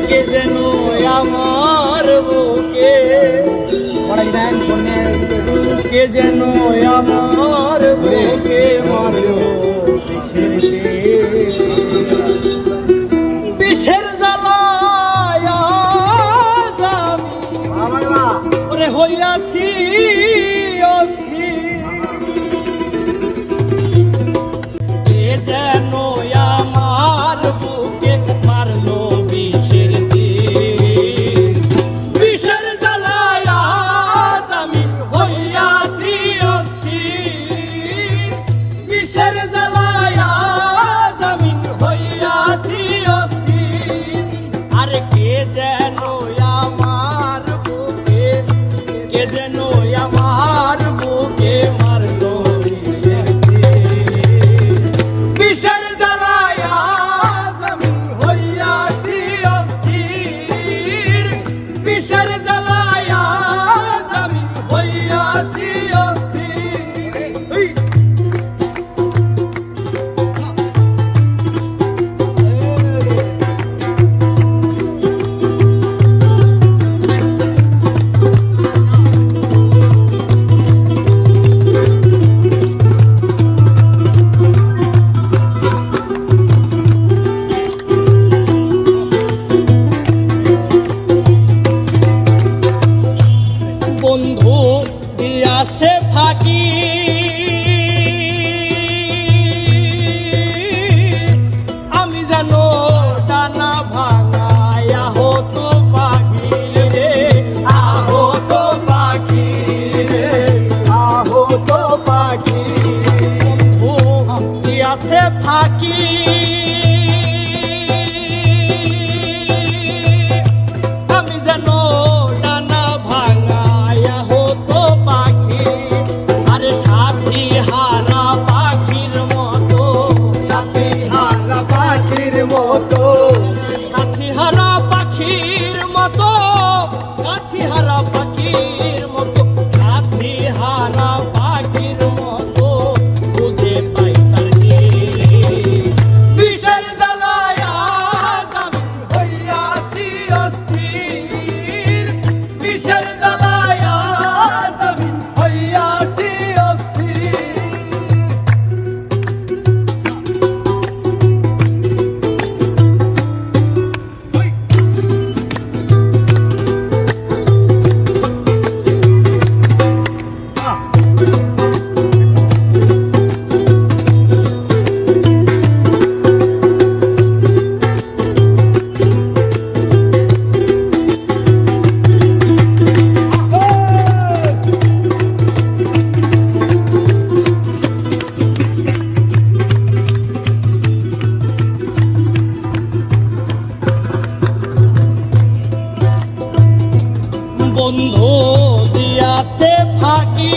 কে যেন আমার বুকে কে যেন আমার বুকে মারলো বিষের জ্বালায় ওরে হইয়াছি অস্থির কে যেন আমার বুকে মারলো বিষের তীর বিষের জ্বালায় আমি হইয়াছি অস্থির বিষের জ্বালায় আমি হইয়াছি অস্থির আর কে যেন আমার বুকে কে যেন আমার বুকে মারলো বিষের তীর বিষের জ্বালায় আমি হইয়াছি অস্থির বিষের জ্বালায় আমি হইয়াছি অস্থির বন্ধু দিয়াছে ফাঁকি আমি জানো ডানা ভাঙায়া হতো পাখি রে আহত পাখি রে আহত পাখি বন্ধু দিয়াছে ফাঁকি আমি জানো ডানা ভাঙায়া হতো পাখি আরে সাথী হারা পাখির মতো সাথী হারা পাখির মতো সাথী হারা পাখির মতো সাথী হারা পাখির মতো সাথী হারা পাখির মতো বুঝে পাই তার বিষের জ্বালায় আমি হইয়াছি অস্থির বিষের জ্বালায় আমি হইয়াছি অস্থির বন্ধু দিয়াছে ফাঁকি